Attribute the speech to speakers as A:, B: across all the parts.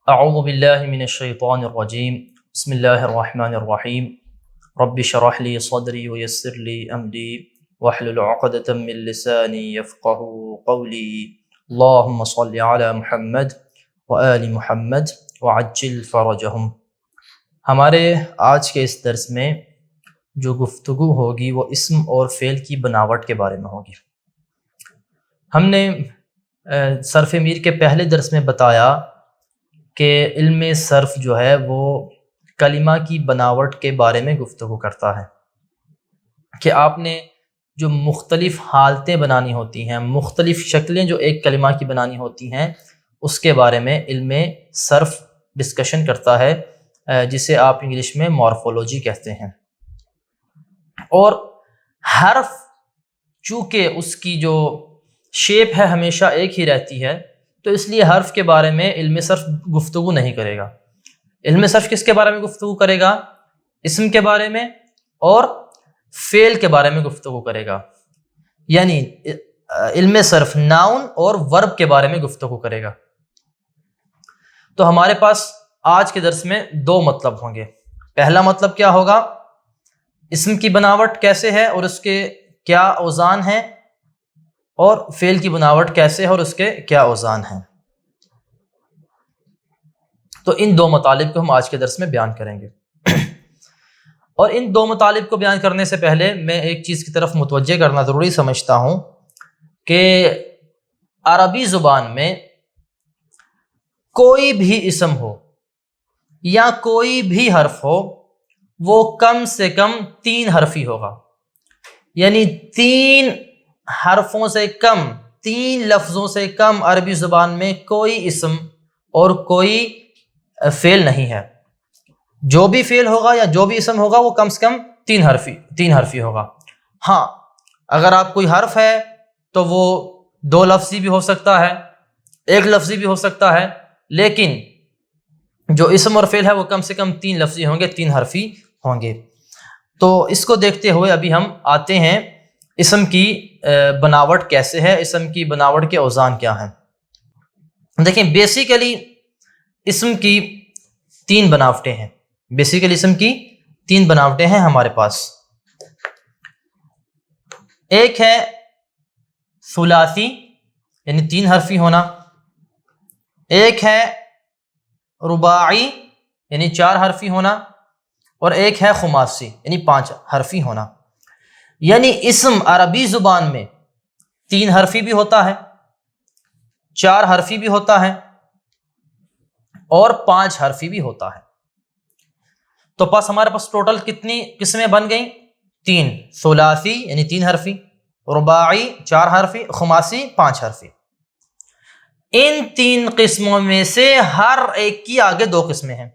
A: اعوذ باللہ من الشیطان الرجیم بسم اللہ الرحمن الرحیم رب اشرح لی صدری ویسر لی امری واحلل عقدۃ من لسانی یفقهوا قولی اللہم صل علی محمد وآل محمد وعجل فرجہم۔ ہمارے آج کے اس درس میں جو گفتگو ہوگی وہ اسم اور فعل کی بناوٹ کے بارے میں ہوگی۔ ہم نے صرف میر کے پہلے درس میں بتایا کہ علم صرف جو ہے وہ کلمہ کی بناوٹ کے بارے میں گفتگو کرتا ہے کہ آپ نے جو مختلف حالتیں بنانی ہوتی ہیں، مختلف شکلیں جو ایک کلمہ کی بنانی ہوتی ہیں، اس کے بارے میں علم صرف ڈسکشن کرتا ہے، جسے آپ انگلش میں مورفولوجی کہتے ہیں۔ اور حرف چونکہ اس کی جو شیپ ہے ہمیشہ ایک ہی رہتی ہے، تو اس لیے حرف کے بارے میں علم صرف گفتگو نہیں کرے گا۔ علم صرف کس کے بارے میں گفتگو کرے گا؟ اسم کے بارے میں اور فعل کے بارے میں گفتگو کرے گا، یعنی علم صرف ناؤن اور ورب کے بارے میں گفتگو کرے گا۔ تو ہمارے پاس آج کے درس میں دو مطلب ہوں گے۔ پہلا مطلب کیا ہوگا؟ اسم کی بناوٹ کیسے ہے اور اس کے کیا اوزان ہیں، اور فعل کی بناوٹ کیسے ہے اور اس کے کیا اوزان ہیں۔ تو ان دو مطالب کو ہم آج کے درس میں بیان کریں گے۔ اور ان دو مطالب کو بیان کرنے سے پہلے میں ایک چیز کی طرف متوجہ کرنا ضروری سمجھتا ہوں کہ عربی زبان میں کوئی بھی اسم ہو یا کوئی بھی حرف ہو، وہ کم سے کم 3 حرفی ہوگا، یعنی 3 حرفوں سے کم، 3 لفظوں سے کم عربی زبان میں کوئی اسم اور کوئی فعل نہیں ہے۔ جو بھی فعل ہوگا یا جو بھی اسم ہوگا وہ کم سے کم 3 حرفی ہوگا۔ ہاں، اگر آپ کوئی حرف ہے تو وہ 2 لفظی بھی ہو سکتا ہے، 1 لفظی بھی ہو سکتا ہے، لیکن جو اسم اور فعل ہے وہ کم سے کم 3 لفظی ہوں گے، 3 حرفی ہوں گے۔ تو اس کو دیکھتے ہوئے ابھی ہم آتے ہیں اسم کی بناوٹ کیسے ہے، اسم کی بناوٹ کے اوزان کیا ہیں۔ دیکھیں، بیسیکلی اسم کی 3 بناوٹیں ہیں۔ بیسیکلی اسم کی 3 بناوٹیں ہیں ہمارے پاس۔ ایک ہے ثلاثی یعنی 3 حرفی ہونا، ایک ہے رباعی یعنی 4 حرفی ہونا، اور ایک ہے خماسی یعنی 5 حرفی ہونا۔ یعنی اسم عربی زبان میں 3 حرفی بھی ہوتا ہے، 4 حرفی بھی ہوتا ہے، اور 5 حرفی بھی ہوتا ہے۔ تو ہمارے پاس ٹوٹل کتنی قسمیں بن گئیں؟ 3۔ ثلاثی یعنی 3 حرفی، رباعی 4 حرفی، خماسی 5 حرفی۔ ان 3 قسموں میں سے ہر ایک کی آگے 2 قسمیں ہیں۔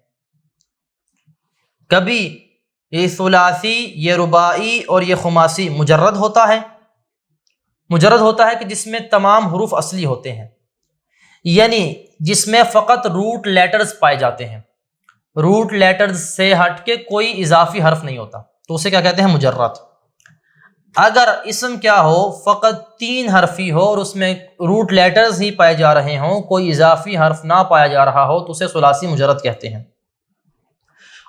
A: کبھی یہ ثلاثی، یہ رباعی اور یہ خماسی مجرد ہوتا ہے۔ مجرد ہوتا ہے کہ جس میں تمام حروف اصلی ہوتے ہیں، یعنی جس میں فقط روٹ لیٹرز پائے جاتے ہیں، روٹ لیٹرز سے ہٹ کے کوئی اضافی حرف نہیں ہوتا، تو اسے کیا کہتے ہیں؟ مجرد۔ اگر اسم کیا ہو، فقط 3 حرفی ہو اور اس میں روٹ لیٹرز ہی پائے جا رہے ہوں، کوئی اضافی حرف نہ پایا جا رہا ہو، تو اسے ثلاثی مجرد کہتے ہیں۔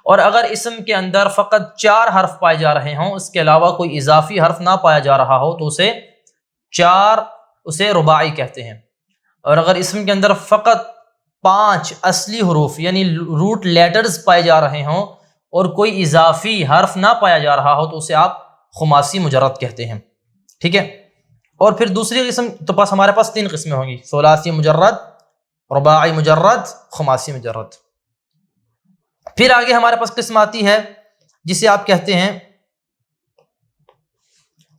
A: اور اگر اسم کے اندر فقط 4 حرف پائے جا رہے ہوں، اس کے علاوہ کوئی اضافی حرف نہ پایا جا رہا ہو، تو اسے رباعی کہتے ہیں۔ اور اگر اسم کے اندر فقط 5 اصلی حروف یعنی روٹ لیٹرز پائے جا رہے ہوں اور کوئی اضافی حرف نہ پایا جا رہا ہو، تو اسے آپ خماسی مجرد کہتے ہیں۔ ٹھیک ہے؟ اور پھر دوسری قسم، تو ہمارے پاس 3 قسمیں ہوں گی: ثلاثی مجرد، رباعی مجرد، خماسی مجرد۔ پھر آگے ہمارے پاس قسم آتی ہے جسے آپ کہتے ہیں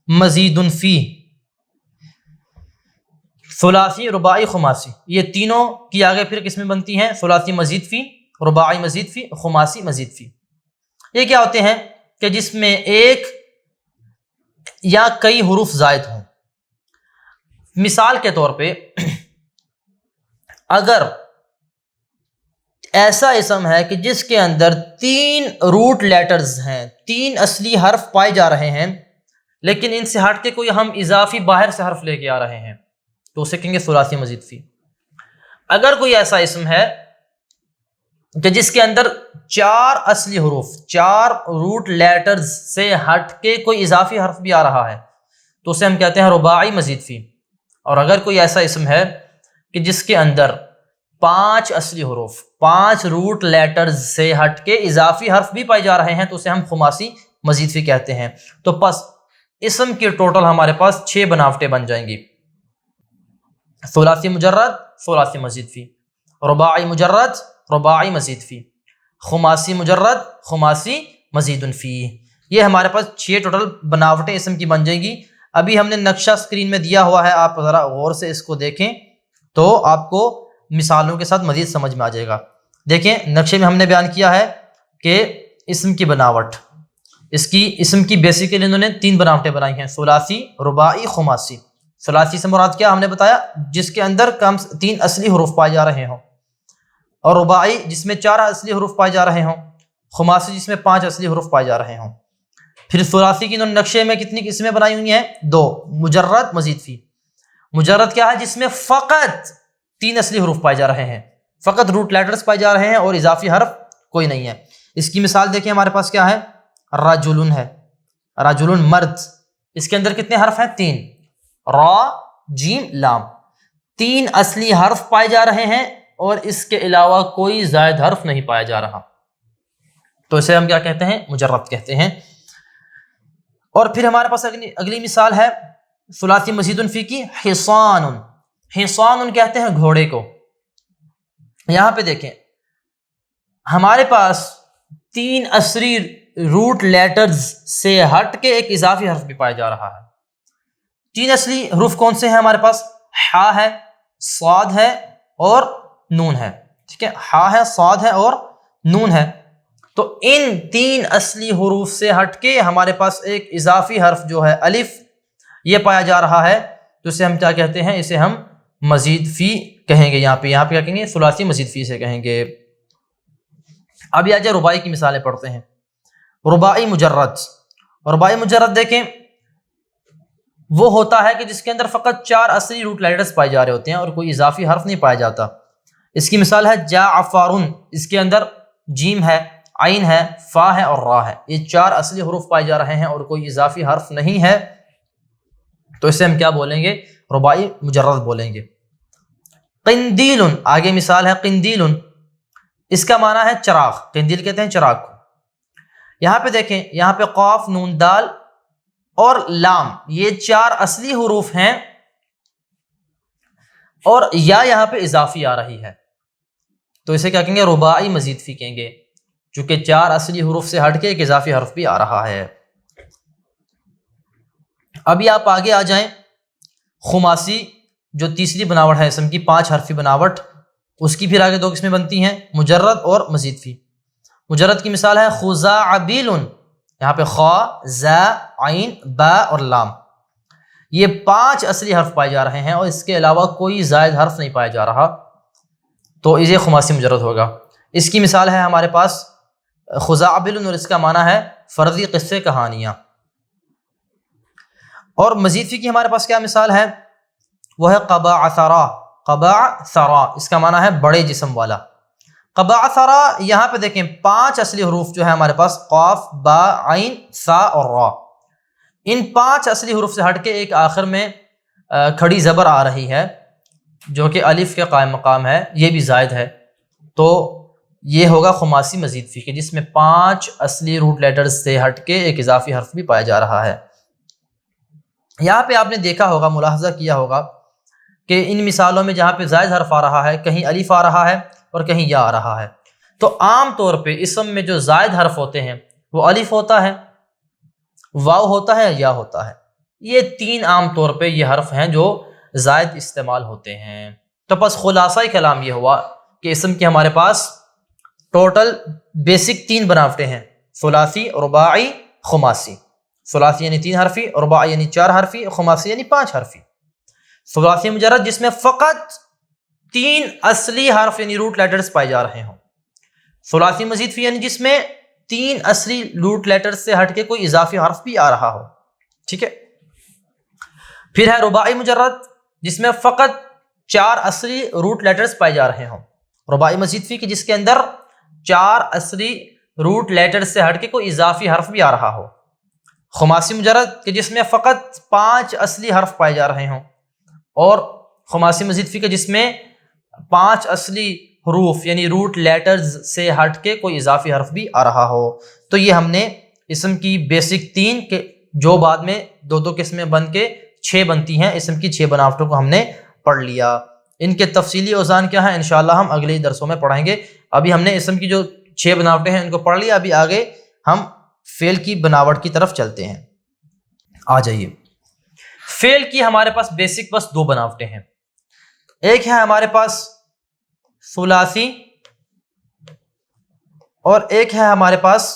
A: مزید فی۔ ثلاثی، رباعی، خماسی، یہ تینوں کی آگے پھر قسمیں بنتی ہیں: ثلاثی مزید فی، رباعی مزید فی، خماسی مزید فی۔ یہ کیا ہوتے ہیں کہ جس میں ایک یا کئی حروف زائد ہوں۔ مثال کے طور پہ، اگر ایسا اسم ہے کہ جس کے اندر 3 روٹ لیٹرز ہیں، 3 اصلی حرف پائے جا رہے ہیں، لیکن ان سے ہٹ کے کوئی ہم اضافی باہر سے حرف لے کے آ رہے ہیں، تو اسے کہیں گے ثلاثی مزید فی۔ اگر کوئی ایسا اسم ہے کہ جس کے اندر 4 اصلی حروف، 4 روٹ لیٹرز سے ہٹ کے کوئی اضافی حرف بھی آ رہا ہے تو اسے ہم کہتے ہیں رباعی مزید فی۔ اور اگر کوئی ایسا اسم ہے کہ جس کے اندر 5 اصلی حروف، 5 روٹ لیٹرز سے ہٹ کے اضافی حرف بھی پائے جا رہے ہیں تو اسے ہم خماسی مزید فی کہتے ہیں۔ تو پس اسم کے ٹوٹل ہمارے پاس 6 بناوٹیں بن جائیں گی، ثلاثی مجرد، ثلاثی مزید فی، رباعی مجرد، رباعی مزید فی، خماسی مجرد، خماسی مزید فی۔ یہ ہمارے پاس 6 ٹوٹل بناوٹیں اسم کی بن جائیں گی۔ ابھی ہم نے نقشہ اسکرین میں دیا ہوا ہے، آپ ذرا غور سے اس کو دیکھیں تو آپ کو مثالوں کے ساتھ مزید سمجھ میں آ جائے گا۔ دیکھیں نقشے میں ہم نے بیان کیا ہے کہ اسم کی بناوٹ، اسم کی بیسیکلی انہوں نے 3 بناوٹیں بنائی ہیں، ثلاثی، رباعی، خماسی۔ ثلاثی سے مراد کیا ہم نے بتایا، جس کے اندر کم 3 اصلی حروف پائے جا رہے ہوں، اور رباعی جس میں 4 اصلی حروف پائے جا رہے ہوں، خماسی جس میں 5 اصلی حروف پائے جا رہے ہوں۔ پھر ثلاثی کی انہوں نے نقشے میں کتنی قسمیں بنائی ہوئی ہیں؟ 2، مجرد، مزید فی۔ مجرد کیا ہے؟ جس میں فقط 3 اصلی حروف پائے جا رہے ہیں، فقط روٹ لیٹرز پائے جا رہے ہیں اور اضافی حرف کوئی نہیں ہے۔ اس کی مثال دیکھیں، ہمارے پاس کیا ہے؟ رجل ہے، رجل مرد، اس کے اندر کتنے حرف ہیں؟ 3، را، جیم، لام، 3 اصلی حرف پائے جا رہے ہیں اور اس کے علاوہ کوئی زائد حرف نہیں پایا جا رہا، تو اسے ہم کیا کہتے ہیں؟ مجرد کہتے ہیں۔ اور پھر ہمارے پاس اگلی مثال ہے ثلاثی مزید فی کی، حصان۔ حصان کہتے ہیں گھوڑے کو۔ یہاں پہ دیکھیں ہمارے پاس 3 اصلی روٹ لیٹرز سے ہٹ کے ایک اضافی حرف بھی پایا جا رہا ہے۔ 3 اصلی حروف کون سے ہیں ہمارے پاس؟ حا ہے، صاد ہے اور نون ہے، ٹھیک ہے، حا ہے، صاد ہے اور نون ہے۔ تو ان 3 اصلی حروف سے ہٹ کے ہمارے پاس ایک اضافی حرف جو ہے الف، یہ پایا جا رہا ہے، تو اسے ہم کیا کہتے ہیں؟ اسے ہم مزید فی کہیں گے۔ یہاں پہ کیا کہیں گے؟ ثلاثی مزید فی سے کہیں گے۔ ابھی آ جائے رباعی کی مثالیں پڑھتے ہیں۔ رباعی مجرد، رباعی مجرد دیکھیں وہ ہوتا ہے کہ جس کے اندر فقط 4 اصلی روٹ لیٹرز پائے جا رہے ہوتے ہیں اور کوئی اضافی حرف نہیں پایا جاتا۔ اس کی مثال ہے جعفر، اس کے اندر جیم ہے، عین ہے، فا ہے اور را ہے، یہ 4 اصلی حروف پائے جا رہے ہیں اور کوئی اضافی حرف نہیں ہے، تو اسے ہم کیا بولیں گے؟ رباعی مجرد بولیں گے۔ قندیل، آگے مثال ہے قندیل، اس کا معنی ہے چراغ، قندیل کہتے ہیں چراغ کو۔ یہاں پہ دیکھیں، یہاں پہ قاف، نون، دال اور لام، یہ 4 اصلی حروف ہیں اور یا یہاں پہ اضافی آ رہی ہے، تو اسے کیا کہیں گے؟ رباعی مزید فی کہیں گے، چونکہ 4 اصلی حروف سے ہٹ کے ایک اضافی حرف بھی آ رہا ہے۔ ابھی آپ آگے آ جائیں، خماسی جو تیسری بناوٹ ہے اسم کی، 5 حرفی بناوٹ، اس کی پھر آگے 2 قسمیں بنتی ہیں، مجرد اور مزید فی۔ مجرد کی مثال ہے خزاعبیل، یہاں پہ خا، زا، عین، با اور لام، یہ 5 اصلی حرف پائے جا رہے ہیں اور اس کے علاوہ کوئی زائد حرف نہیں پایا جا رہا، تو یہ خماسی مجرد ہوگا۔ اس کی مثال ہے ہمارے پاس خزاعبیل، اور اس کا معنی ہے فرضی قصے، کہانیاں۔ اور مزید فی کی ہمارے پاس کیا مثال ہے؟ وہ ہے قباعثرا، قباعثرا، اس کا معنی ہے بڑے جسم والا۔ قباعثرا، یہاں پہ دیکھیں 5 اصلی حروف جو ہے ہمارے پاس، قاف، با، عین، سا اور را، ان 5 اصلی حروف سے ہٹ کے ایک آخر میں کھڑی زبر آ رہی ہے جو کہ الف کے قائم مقام ہے، یہ بھی زائد ہے، تو یہ ہوگا خماسی مزید فی، جس میں 5 اصلی روٹ لیٹرز سے ہٹ کے ایک اضافی حرف بھی پایا جا رہا ہے۔ یہاں پہ آپ نے دیکھا ہوگا، ملاحظہ کیا ہوگا کہ ان مثالوں میں جہاں پہ زائد حرف آ رہا ہے، کہیں الف آ رہا ہے اور کہیں یا آ رہا ہے، تو عام طور پہ اسم میں جو زائد حرف ہوتے ہیں وہ الف ہوتا ہے، واو ہوتا ہے، یا ہوتا ہے، یہ 3 عام طور پہ یہ حرف ہیں جو زائد استعمال ہوتے ہیں۔ تو بس خلاصہ کلام یہ ہوا کہ اسم کے ہمارے پاس ٹوٹل بیسک 3 بناوٹیں ہیں، ثلاثی، رباعی، خماسی۔ ثلاثی یعنی 3 حرفی، رباعی یعنی 4 حرفی، خماسی یعنی 5 حرفی۔ ثلاثی مجرد جس میں فقط 3 اصلی حرف یعنی روٹ لیٹرز پائے جا رہے ہوں۔ ثلاثی مزید فی یعنی جس میں 3 اصلی روٹ لیٹرز سے ہٹ کے کوئی اضافی حرف بھی آ رہا ہو، ٹھیک ہے۔ پھر ہے رباعی مجرد جس میں فقط 4 اصلی روٹ لیٹرز پائے جا رہے ہوں۔ رباعی مزید فی کہ جس کے اندر 4 اصلی روٹ لیٹر سے ہٹ کے کوئی اضافی حرف بھی آ رہا ہو. خماسی مجرد کہ جس میں فقط 5 اصلی حرف پائے جا رہے ہوں، اور خماسی مزید فی کہ جس میں 5 اصلی حروف یعنی روٹ لیٹرز سے ہٹ کے کوئی اضافی حرف بھی آ رہا ہو. تو یہ ہم نے اسم کی بیسک 3 کے جو بعد میں 2 قسمیں بن کے 6 بنتی ہیں، اسم کی 6 بناوٹوں کو ہم نے پڑھ لیا. ان کے تفصیلی اوزان کیا ہیں انشاءاللہ ہم اگلے درسوں میں پڑھیں گے. ابھی ہم نے اسم کی جو 6 بناوٹیں ہیں ان کو پڑھ لیا. ابھی آگے ہم فعل کی بناوٹ کی طرف چلتے ہیں. آ جائیے. فعل کی ہمارے پاس بیسک بس 2 بناوٹیں ہیں. ایک ہے ہمارے پاس ثلاثی اور ایک ہے ہمارے پاس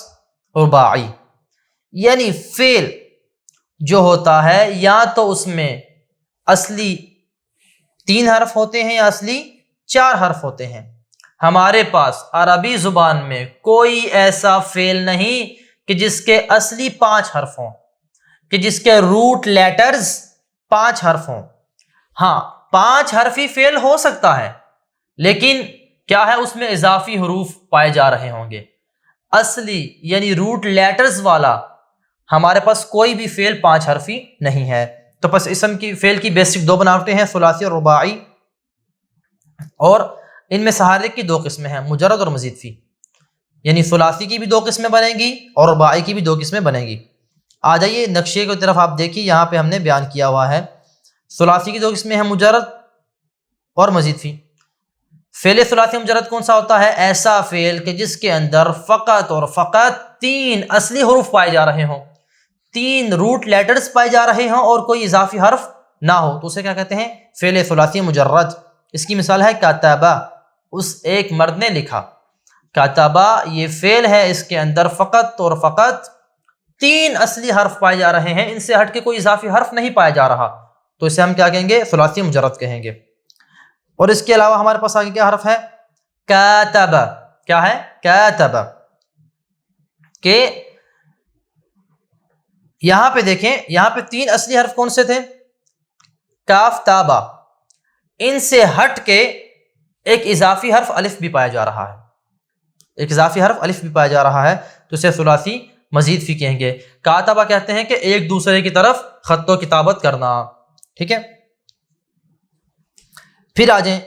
A: رباعی. یعنی فعل جو ہوتا ہے یا تو اس میں اصلی 3 حرف ہوتے ہیں یا اصلی 4 حرف ہوتے ہیں. ہمارے پاس عربی زبان میں کوئی ایسا فعل نہیں کہ جس کے اصلی 5 حرف ہوں، کہ جس کے روٹ لیٹرز 5 حرف ہوں. ہاں 5 حرفی فعل ہو سکتا ہے، لیکن کیا ہے اس میں اضافی حروف پائے جا رہے ہوں گے. اصلی یعنی روٹ لیٹرز والا ہمارے پاس کوئی بھی فعل 5 حرفی نہیں ہے. تو پس اسم کی فعل کی بیسک 2 بناوٹیں ہیں، ثلاثی اور رباعی، اور ان میں سے ہر ایک کی 2 قسمیں ہیں، مجرد اور مزید فی. یعنی ثلاثی کی بھی 2 قسمیں بنیں گی اور رباعی کی بھی 2 قسمیں بنیں گی. آ جائیے نقشے کی طرف، آپ دیکھیے یہاں پہ ہم نے بیان کیا ہوا ہے ثلاثی کی 2 قسمیں ہیں، مجرد اور مزید فی. فعل ثلاثی مجرد کون سا ہوتا ہے؟ ایسا فعل کہ جس کے اندر فقط اور فقط 3 اصلی حروف پائے جا رہے ہوں، 3 روٹ لیٹرز پائے جا رہے ہوں اور کوئی اضافی حرف نہ ہو، تو اسے کیا کہتے ہیں؟ فعل ثلاثی مجرد. اس کی مثال ہے کاتبہ، اس ایک مرد نے لکھا. کاتبہ یہ فعل ہے، اس کے اندر فقط اور فقط 3 اصلی حرف پائے جا رہے ہیں، ان سے ہٹ کے کوئی اضافی حرف نہیں پایا جا رہا، تو اسے ہم کیا کہیں گے؟ ثلاثی مجرد کہیں گے. اور اس کے علاوہ ہمارے پاس آگے کیا حرف ہے؟ کاتبہ. کیا ہے؟ کاتبہ. کہ یہاں پہ دیکھیں، یہاں پہ 3 اصلی حرف کون سے تھے؟ کاف تابا. ان سے ہٹ کے ایک اضافی حرف الف بھی پایا جا رہا ہے، ایک اضافی حرف الف بھی پایا جا رہا ہے، تو اسے ثلاثی مزید فی کہیں گے. کاتبہ کہتے ہیں کہ ایک دوسرے کی طرف خط و کتابت کرنا. ٹھیک ہے. پھر آ جائیں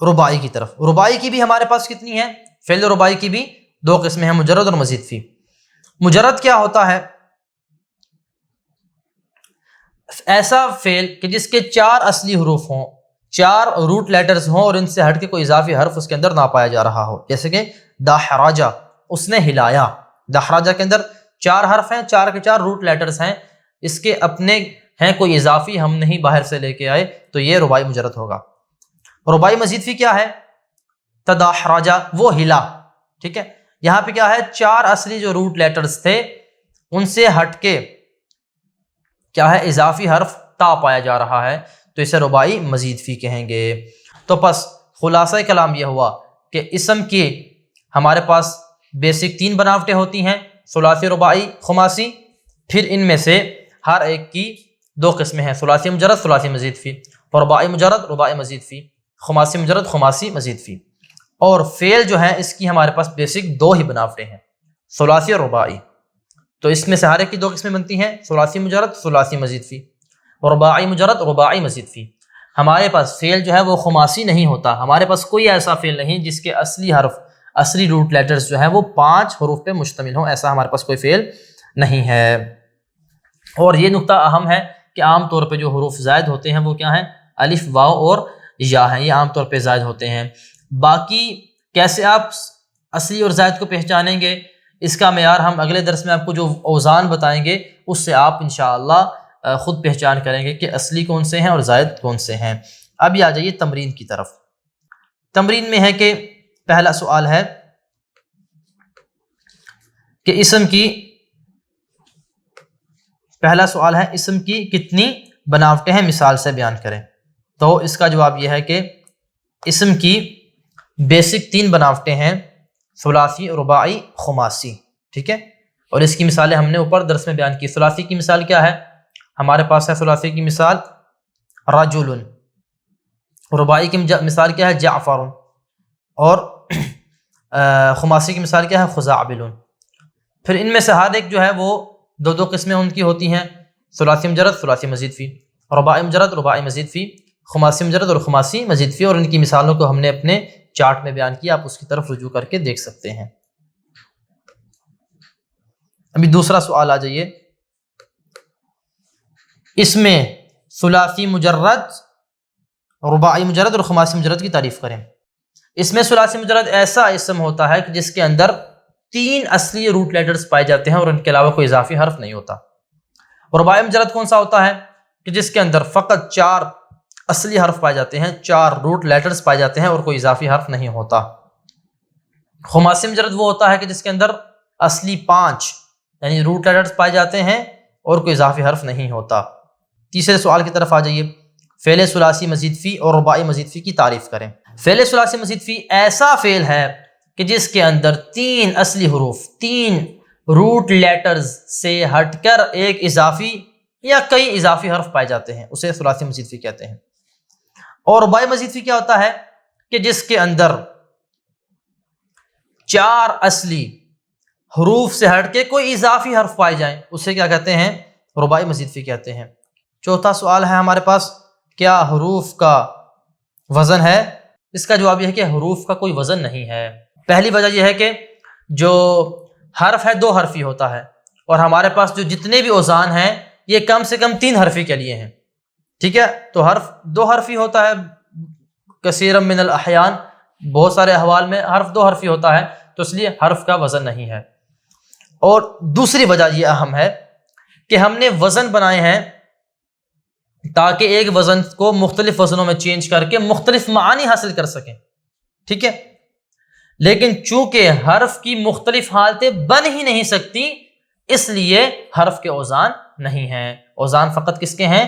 A: رباعی کی طرف. رباعی کی بھی ہمارے پاس کتنی ہیں؟ فعل رباعی کی بھی 2 قسمیں ہیں، مجرد اور مزید فی. مجرد کیا ہوتا ہے؟ ایسا فعل کہ جس کے 4 اصلی حروف ہوں، 4 روٹ لیٹرز ہوں اور ان سے ہٹ کے کوئی اضافی حرف اس کے اندر نہ پایا جا رہا ہو. جیسے کہ دحرجہ، اس نے ہلایا. دحرجہ کے اندر 4 حرف ہیں، 4 کے 4 روٹ لیٹرز ہیں، اس کے اپنے ہیں کوئی اضافی ہم نہیں باہر سے لے کے آئے، تو یہ رباعی مجرد ہوگا. رباعی مزید فی کیا ہے؟ تدحرجہ، وہ ہلا. ٹھیک ہے. یہاں پہ کیا ہے؟ 4 اصلی جو روٹ لیٹرز تھے ان سے ہٹ کے کیا ہے؟ اضافی حرف تا پایا جا رہا ہے، تو اسے رباعی مزید فی کہیں گے. تو پس خلاصہ کلام یہ ہوا کہ اسم کی ہمارے پاس بیسک 3 بناوٹیں ہوتی ہیں، ثلاثی، رباعی، خماسی. پھر ان میں سے ہر ایک کی 2 قسمیں ہیں، ثلاثی مجرد، ثلاثی مزید فی، اور رباعی مجرد، رباعی مزید فی، خماسی مجرد، خماسی مزید فی. اور فعل جو ہے اس کی ہمارے پاس بیسک 2 ہی بناوٹیں ہیں، ثلاثی اور رباعی. تو اس میں سے ہر ایک کی 2 قسمیں بنتی ہیں، ثلاثی مجرد، ثلاثی مزید فی، اور رباعی مجرد، رباعی مزید فی. ہمارے پاس فعل جو ہے وہ خماسی نہیں ہوتا، ہمارے پاس کوئی ایسا فعل نہیں جس کے اصلی حرف، اصلی روٹ لیٹرز جو ہیں وہ 5 حروف پہ مشتمل ہوں، ایسا ہمارے پاس کوئی فعل نہیں ہے. اور یہ نقطہ اہم ہے کہ عام طور پہ جو حروف زائد ہوتے ہیں وہ کیا ہیں؟ الف، واو اور یا ہیں، یہ عام طور پہ زائد ہوتے ہیں. باقی کیسے آپ اصلی اور زائد کو پہچانیں گے، اس کا معیار ہم اگلے درس میں آپ کو جو اوزان بتائیں گے اس سے آپ انشاءاللہ خود پہچان کریں گے کہ اصلی کون سے ہیں اور زائد کون سے ہیں. ابھی آ جائیے تمرین کی طرف. تمرین میں ہے کہ پہلا سوال ہے کہ اسم کی کتنی بناوٹیں ہیں، مثال سے بیان کریں. تو اس کا جواب یہ ہے کہ اسم کی بیسک 3 بناوٹیں ہیں، ثلاثی، رباعی، خماسی. ٹھیک ہے. اور اس کی مثالیں ہم نے اوپر درس میں بیان کی. ثلاثی کی مثال کیا ہے؟ ہمارے پاس ہے ثلاثی کی مثال رجل. رباعی کی مثال کیا ہے؟ جعفر. اور خماسی کی مثال کیا ہے؟ خزعبل. پھر ان میں سے ہر ایک جو ہے وہ دو دو قسمیں ان کی ہوتی ہیں، ثلاثی مجرد، ثلاثی مزید فی، رباعی مجرد، رباعی مزید فی، خماسی مجرد اور خماسی مزید فی، اور ان کی مثالوں کو ہم نے اپنے چارٹ میں بیان کیا، آپ اس کی طرف رجوع کر کے دیکھ سکتے ہیں. ابھی دوسرا سوال آ جائیے، اس میں ثلاثی مجرد، رباعی مجرد اور خماسی مجرد کی تعریف کریں. اس میں ثلاثی مجرد ایسا اسم ہوتا ہے کہ جس کے اندر 3 اصلی روٹ لیٹرز پائے جاتے ہیں اور ان کے علاوہ کوئی اضافی حرف نہیں ہوتا. رباعی مجرد کون سا ہوتا ہے؟ کہ جس کے اندر فقط 4 اصلی حرف پائے جاتے ہیں، 4 روٹ لیٹرز پائے جاتے ہیں اور کوئی اضافی حرف نہیں ہوتا. خماسی مجرد وہ ہوتا ہے کہ جس کے اندر اصلی 5 یعنی روٹ لیٹرز پائے جاتے ہیں اور کوئی اضافی حرف نہیں ہوتا. تیسرے سوال کی طرف آ جائیے، فعل ثلاثی مزید فی اور رباعی مزید فی کی تعریف کریں. فعل ثلاثی مزید فی ایسا فعل ہے کہ جس کے اندر 3 اصلی حروف، 3 روٹ لیٹرز سے ہٹ کر ایک اضافی یا کئی اضافی حرف پائے جاتے ہیں، اسے ثلاثی مزید فی کہتے ہیں. اور رباعی مزید فی کیا ہوتا ہے؟ کہ جس کے اندر 4 اصلی حروف سے ہٹ کے کوئی اضافی حرف پائے جائیں، اسے کیا کہتے ہیں؟ رباعی مزید فی کہتے ہیں. چوتھا سوال ہے ہمارے پاس، کیا حروف کا وزن ہے؟ اس کا جواب یہ ہے کہ حروف کا کوئی وزن نہیں ہے. پہلی وجہ یہ ہے کہ جو حرف ہے 2 حرفی ہوتا ہے، اور ہمارے پاس جو جتنے بھی اوزان ہیں یہ کم سے کم 3 حرفی کے لیے ہیں. ٹھیک ہے، تو حرف 2 حرفی ہوتا ہے، کثیرا من الاحیان، بہت سارے احوال میں حرف 2 حرفی ہوتا ہے، تو اس لیے حرف کا وزن نہیں ہے. اور دوسری وجہ یہ اہم ہے کہ ہم نے وزن بنائے ہیں تاکہ ایک وزن کو مختلف وزنوں میں چینج کر کے مختلف معانی حاصل کر سکیں. ٹھیک ہے، لیکن چونکہ حرف کی مختلف حالتیں بن ہی نہیں سکتی، اس لیے حرف کے اوزان نہیں ہیں. اوزان فقط کس کے ہیں؟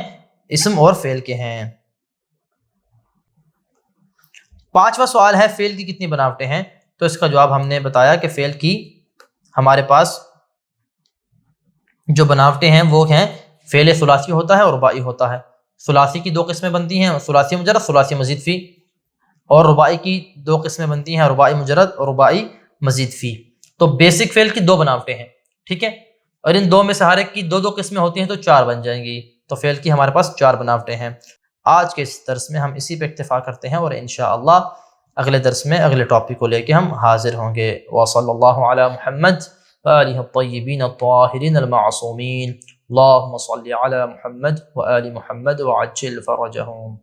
A: اسم اور فعل کے ہیں. پانچواں سوال ہے، فعل کی کتنی بناوٹیں ہیں؟ تو اس کا جواب ہم نے بتایا کہ فعل کی ہمارے پاس جو بناوٹیں ہیں وہ ہیں، فعل ثلاثی ہوتا ہے اور رباعی ہوتا ہے. ثلاثی کی 2 قسمیں بنتی ہیں، ثلاثی مجرد، ثلاثی مزید فی، اور رباعی کی 2 قسمیں بنتی ہیں، رباعی مجرد اور رباعی مزید فی. تو بیسک فعل کی 2 بناوٹیں ہیں. ٹھیک ہے، اور ان 2 میں سے ہر ایک کی 2 قسمیں ہوتی ہیں تو 4 بن جائیں گی. تو فعل کی ہمارے پاس 4 بناوٹیں ہیں. آج کے اس درس میں ہم اسی پہ اکتفا کرتے ہیں، اور انشاءاللہ اگلے درس میں اگلے ٹاپک کو لے کے ہم حاضر ہوں گے. وصلی اللہ علی محمد وآلہ الطیبین الطاہرین المعصومین. اللہم صلی علی محمد وآل محمد وعجل فرجہم.